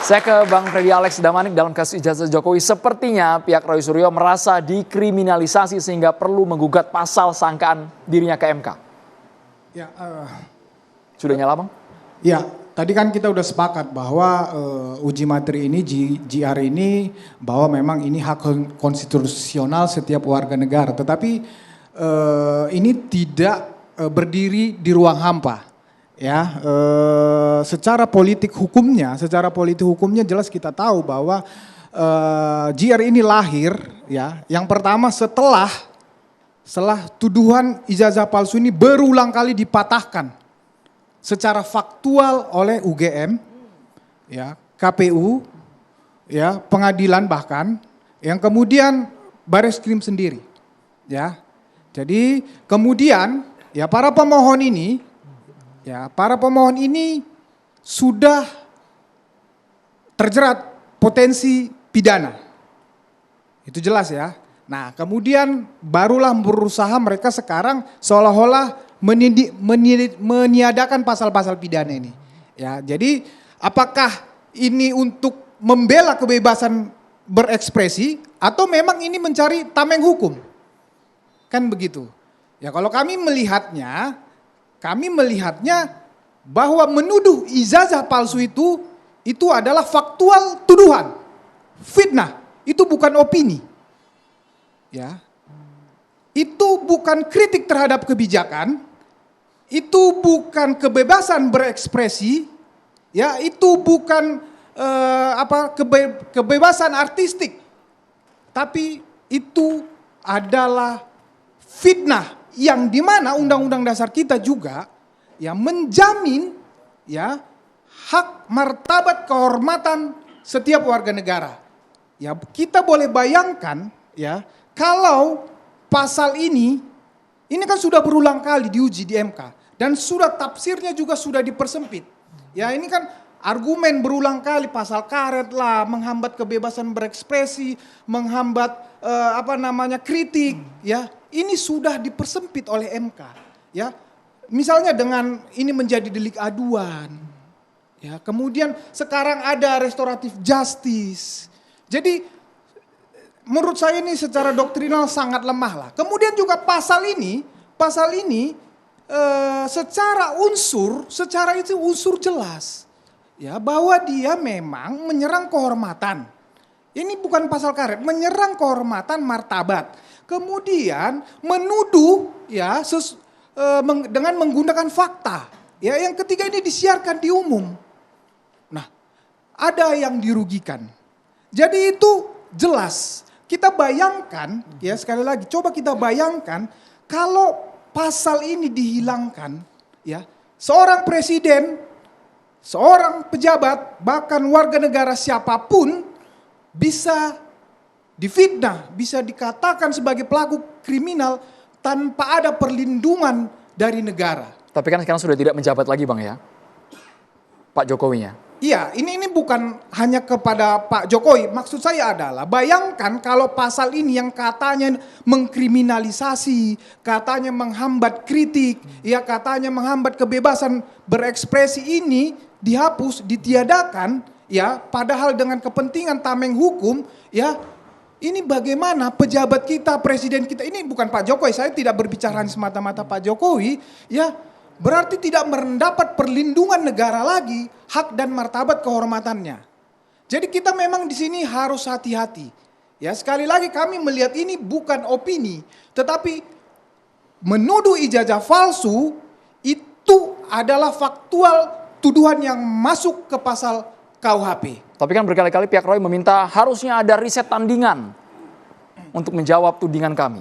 Saya ke Bang Freddy Alex Damanik. Dalam kasus ijazah Jokowi, sepertinya pihak Roy Suryo merasa dikriminalisasi sehingga perlu menggugat pasal sangkaan dirinya ke MK. Ya, Sudah nyala, Bang? ya, tadi kan kita udah sepakat bahwa uji materi ini, GR ini, bahwa memang ini hak konstitusional setiap warga negara. Tetapi ini tidak berdiri di ruang hampa. Ya, secara politik hukumnya jelas kita tahu bahwa GR ini lahir, ya, yang pertama setelah tuduhan ijazah palsu ini berulang kali dipatahkan secara faktual oleh UGM, ya, KPU, ya, pengadilan bahkan, yang kemudian Bareskrim sendiri, ya. Jadi kemudian ya para pemohon ini sudah terjerat potensi pidana. Itu jelas ya. Nah, kemudian barulah berusaha mereka sekarang seolah-olah meniadakan pasal-pasal pidana ini. Ya, jadi apakah ini untuk membela kebebasan berekspresi atau memang ini mencari tameng hukum? Kan begitu. Ya, kalau kami melihatnya bahwa menuduh ijazah palsu itu adalah faktual tuduhan, fitnah, itu bukan opini. Ya. Itu bukan kritik terhadap kebijakan, itu bukan kebebasan berekspresi, ya, itu bukan kebebasan artistik. Tapi itu adalah fitnah yang dimana Undang-Undang Dasar kita juga ya menjamin ya hak martabat kehormatan setiap warga negara. Ya, kita boleh bayangkan ya kalau pasal ini kan sudah berulang kali diuji di MK dan sudah tafsirnya juga sudah dipersempit. Ya, ini kan argumen berulang kali pasal karet lah, menghambat kebebasan berekspresi, menghambat kritik, ya. Ini sudah dipersempit oleh MK, ya. Misalnya dengan ini menjadi delik aduan. Ya, kemudian sekarang ada restoratif justice. Jadi menurut saya ini secara doktrinal sangat lemah lah. Kemudian juga pasal ini secara itu unsur jelas. Ya, bahwa dia memang menyerang kehormatan. Ini bukan pasal karet, menyerang kehormatan martabat. Kemudian menuduh ya dengan menggunakan fakta. Ya, yang ketiga ini disiarkan di umum. Nah, ada yang dirugikan. Jadi itu jelas. Kita bayangkan, ya sekali lagi, coba kita bayangkan kalau pasal ini dihilangkan, ya seorang presiden, seorang pejabat, bahkan warga negara siapapun bisa difitnah, bisa dikatakan sebagai pelaku kriminal tanpa ada perlindungan dari negara. Tapi kan sekarang sudah tidak menjabat lagi, Bang, ya, Pak Jokowinya. Iya, ini bukan hanya kepada Pak Jokowi. Maksud saya adalah bayangkan kalau pasal ini yang katanya mengkriminalisasi, katanya menghambat kritik, ya katanya menghambat kebebasan berekspresi ini dihapus, ditiadakan, ya padahal dengan kepentingan tameng hukum, ya ini bagaimana pejabat kita, presiden kita, ini bukan Pak Jokowi, saya tidak berbicara semata-mata Pak Jokowi, ya berarti tidak mendapat perlindungan negara lagi, hak dan martabat kehormatannya. Jadi kita memang di sini harus hati-hati. Ya, sekali lagi kami melihat ini bukan opini, tetapi menuduh ijazah palsu itu adalah faktual tuduhan yang masuk ke pasal KUHP. Tapi kan berkali-kali pihak Roy meminta harusnya ada riset tandingan untuk menjawab tudingan kami.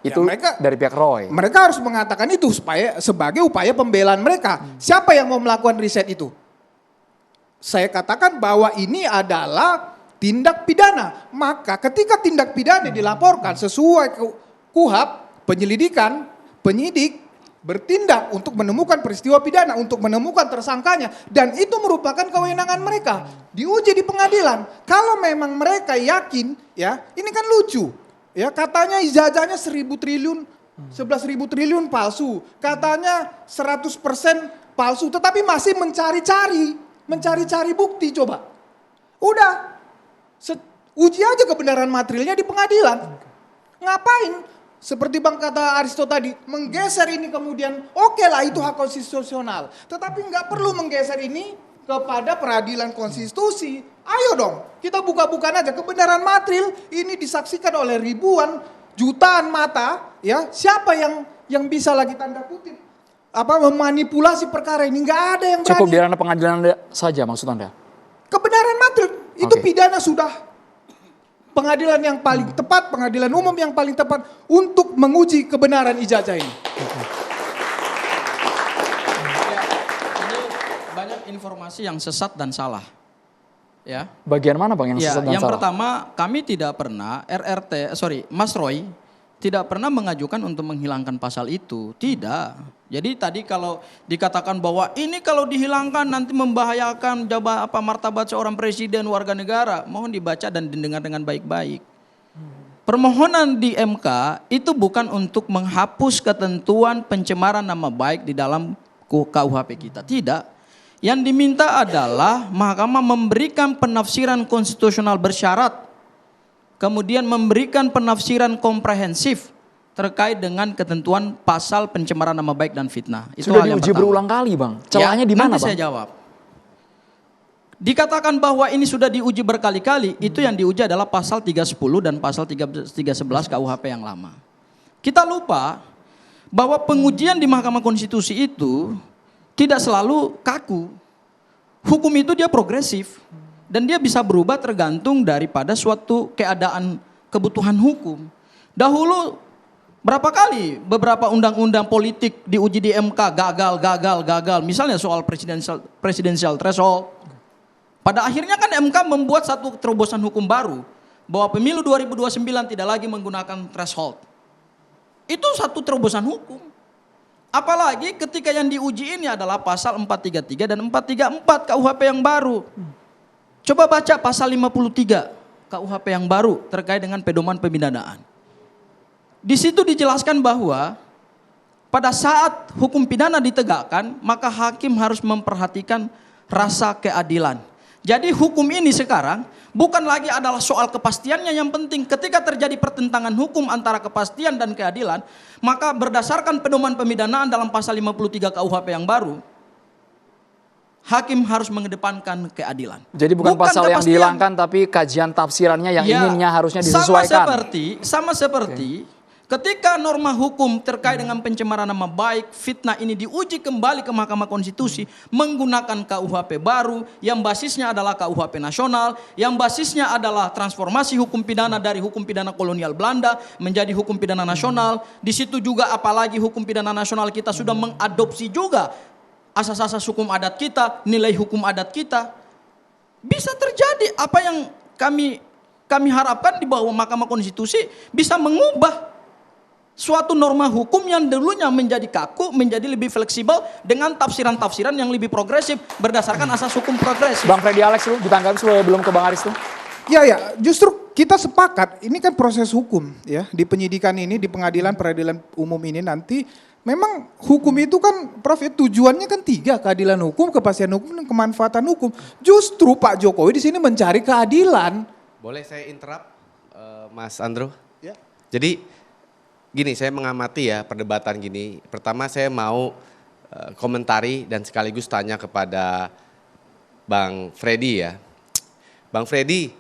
Itu ya, dari pihak Roy. Mereka harus mengatakan itu sebagai upaya pembelaan mereka. Siapa yang mau melakukan riset itu? Saya katakan bahwa ini adalah tindak pidana. Maka ketika tindak pidana dilaporkan sesuai KUHP, penyidik bertindak untuk menemukan peristiwa pidana, untuk menemukan tersangkanya. Dan itu merupakan kewenangan mereka. Diuji di pengadilan. Kalau memang mereka yakin, ya ini kan lucu. Ya katanya ijazahnya 1.000 triliun, 11.000 triliun palsu. Katanya 100% palsu, tetapi masih mencari-cari bukti coba. Udah, uji aja kebenaran materialnya di pengadilan. Ngapain? Seperti Bang kata Aristo tadi, menggeser ini kemudian oke lah itu hak konstitusional. Tetapi nggak perlu menggeser ini kepada peradilan konstitusi. Ayo dong, kita buka-bukaan aja kebenaran material ini disaksikan oleh ribuan, jutaan mata, ya. Siapa yang bisa lagi tanda kutip memanipulasi perkara ini? Nggak ada yang berani. Cukup di ranah pengadilan saja maksud Anda? Kebenaran material itu Oke. pidana sudah pengadilan yang paling tepat, pengadilan umum yang paling tepat untuk menguji kebenaran ijazah ini. Ya, ini banyak informasi yang sesat dan salah. Ya. Bagian mana Bang yang Ya, sesat dan yang salah? pertama kami tidak pernah Mas Roy tidak pernah mengajukan untuk menghilangkan pasal itu, tidak. Jadi tadi kalau dikatakan bahwa ini kalau dihilangkan nanti membahayakan martabat seorang presiden warga negara, mohon dibaca dan didengar dengan baik-baik. Permohonan di MK itu bukan untuk menghapus ketentuan pencemaran nama baik di dalam KUHP kita, tidak. Yang diminta adalah mahkamah memberikan penafsiran konstitusional bersyarat, kemudian memberikan penafsiran komprehensif terkait dengan ketentuan pasal pencemaran nama baik dan fitnah. Itu Sudah hal yang diuji pertama. berulang kali Bang. Celahnya di mana Nanti Bang? saya jawab. Dikatakan bahwa ini sudah diuji berkali-kali, itu yang diuji adalah pasal 310 dan pasal 311 KUHP yang lama. Kita lupa bahwa pengujian di Mahkamah Konstitusi itu tidak selalu kaku. Hukum itu dia progresif dan dia bisa berubah tergantung daripada suatu keadaan kebutuhan hukum. Dahulu berapa kali beberapa undang-undang politik diuji di MK gagal. Misalnya soal presidensial threshold. Pada akhirnya kan MK membuat satu terobosan hukum baru bahwa pemilu 2029 tidak lagi menggunakan threshold. Itu satu terobosan hukum. Apalagi ketika yang diuji ini adalah pasal 433 dan 434 KUHP yang baru. Coba baca pasal 53 KUHP yang baru terkait dengan pedoman pemidanaan. Di situ dijelaskan bahwa pada saat hukum pidana ditegakkan, maka hakim harus memperhatikan rasa keadilan. Jadi hukum ini sekarang bukan lagi adalah soal kepastiannya yang penting. Ketika terjadi pertentangan hukum antara kepastian dan keadilan, maka berdasarkan pedoman pemidanaan dalam pasal 53 KUHP yang baru, hakim harus mengedepankan keadilan. Jadi bukan pasal yang kepastian. dihilangkan tapi kajian tafsirannya yang inginnya harusnya disesuaikan. Sama seperti ketika norma hukum terkait dengan pencemaran nama baik, fitnah ini diuji kembali ke Mahkamah Konstitusi menggunakan KUHP baru yang basisnya adalah KUHP nasional, yang basisnya adalah transformasi hukum pidana dari hukum pidana kolonial Belanda menjadi hukum pidana nasional. Di situ juga apalagi hukum pidana nasional kita sudah mengadopsi juga asas-asas hukum adat kita, nilai hukum adat kita. Bisa terjadi apa yang kami harapkan di bawah Mahkamah Konstitusi bisa mengubah suatu norma hukum yang dulunya menjadi kaku menjadi lebih fleksibel dengan tafsiran-tafsiran yang lebih progresif berdasarkan asas hukum progresif. Bang Freddy Alex lu ditanggapi sebelum ke Bang Aris tuh. Ya, justru kita sepakat ini kan proses hukum ya di penyidikan ini di pengadilan peradilan umum ini nanti memang hukum itu kan Prof ya, tujuannya kan 3, keadilan hukum, kepastian hukum dan kemanfaatan hukum. Justru Pak Jokowi di sini mencari keadilan. Boleh saya interrupt Mas Andro? Ya. Jadi gini, saya mengamati ya perdebatan gini. Pertama saya mau komentari dan sekaligus tanya kepada Bang Freddy ya. Bang Freddy,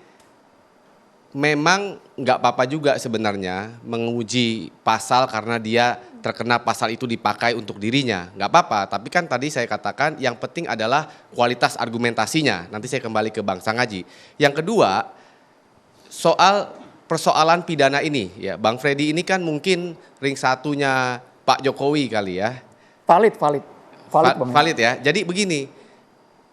memang nggak apa-apa juga sebenarnya menguji pasal karena dia terkena pasal itu dipakai untuk dirinya. Nggak apa-apa, tapi kan tadi saya katakan yang penting adalah kualitas argumentasinya. Nanti saya kembali ke Bang Sangaji. Yang kedua, soal persoalan pidana ini ya, Bang Freddy ini kan mungkin ring satunya Pak Jokowi kali ya. Valid Bang. Valid ya. Jadi begini,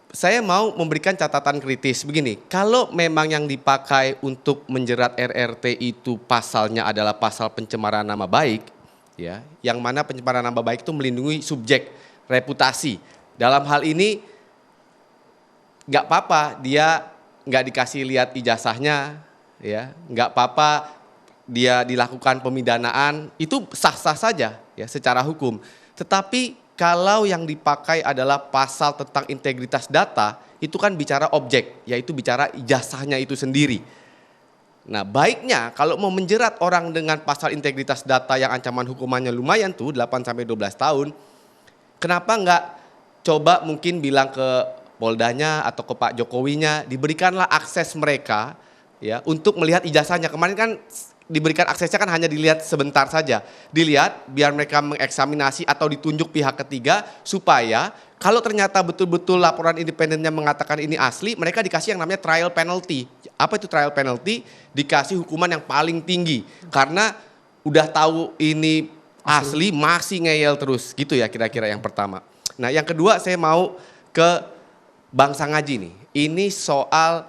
saya mau memberikan catatan kritis begini. Kalau memang yang dipakai untuk menjerat RRT itu pasalnya adalah pasal pencemaran nama baik, ya, yang mana pencemaran nama baik itu melindungi subjek reputasi. Dalam hal ini nggak apa-apa dia nggak dikasih lihat ijazahnya. Ya, nggak apa-apa dia dilakukan pemidanaan, itu sah-sah saja ya secara hukum. Tetapi kalau yang dipakai adalah pasal tentang integritas data, itu kan bicara objek, yaitu bicara ijazahnya itu sendiri. Nah, baiknya kalau mau menjerat orang dengan pasal integritas data yang ancaman hukumannya lumayan tuh 8-12 tahun, kenapa nggak coba mungkin bilang ke Poldanya atau ke Pak Jokowinya, diberikanlah akses mereka ya untuk melihat ijazahnya. Kemarin kan diberikan aksesnya kan hanya dilihat sebentar saja. Dilihat biar mereka mengeksaminasi atau ditunjuk pihak ketiga supaya kalau ternyata betul-betul laporan independennya mengatakan ini asli, mereka dikasih yang namanya trial penalty. Apa itu trial penalty? Dikasih hukuman yang paling tinggi. Karena udah tahu ini asli masih ngeyel terus. Gitu ya kira-kira yang pertama. Nah yang kedua saya mau ke Bang Sangaji nih. Ini soal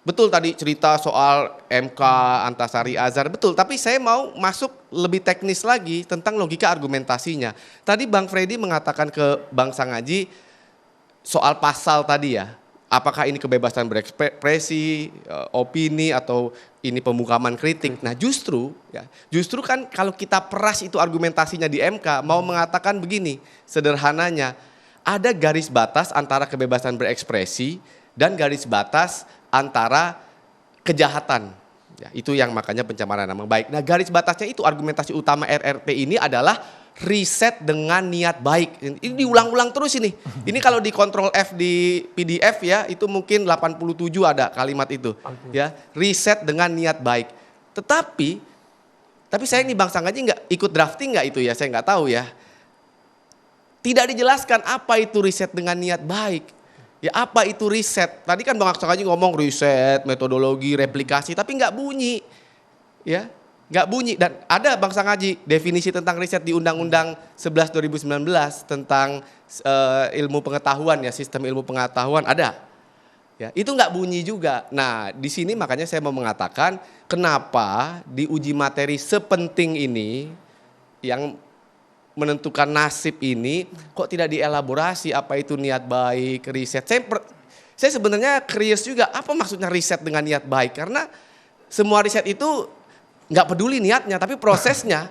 betul tadi cerita soal MK, Antasari Azhar, betul. Tapi saya mau masuk lebih teknis lagi tentang logika argumentasinya. Tadi Bang Freddy mengatakan ke Bang Sangaji soal pasal tadi ya. Apakah ini kebebasan berekspresi, opini, atau ini pemukaman kritik. Nah justru kan kalau kita peras itu argumentasinya di MK, mau mengatakan begini, sederhananya, ada garis batas antara kebebasan berekspresi dan garis batas antara kejahatan. Ya, itu yang makanya pencemaran nama baik. Nah garis batasnya itu argumentasi utama RRP ini adalah riset dengan niat baik. Ini diulang-ulang terus ini. Ini kalau di Ctrl F di PDF ya itu mungkin 87 ada kalimat itu. Ya, riset dengan niat baik. Tetapi saya ini Bang Sangaji nggak ikut drafting nggak itu ya, saya nggak tahu ya. Tidak dijelaskan apa itu riset dengan niat baik. Ya apa itu riset? Tadi kan Bang Sangaji ngomong riset, metodologi, replikasi, tapi nggak bunyi. Ya, nggak bunyi. Dan ada Bang Sangaji definisi tentang riset di Undang-Undang 11 2019 tentang ilmu pengetahuan ya, sistem ilmu pengetahuan ada. Ya, itu nggak bunyi juga. Nah, di sini makanya saya mau mengatakan kenapa di uji materi sepenting ini yang menentukan nasib ini kok tidak dielaborasi apa itu niat baik, riset. Saya sebenarnya curious juga apa maksudnya riset dengan niat baik, karena semua riset itu nggak peduli niatnya tapi prosesnya.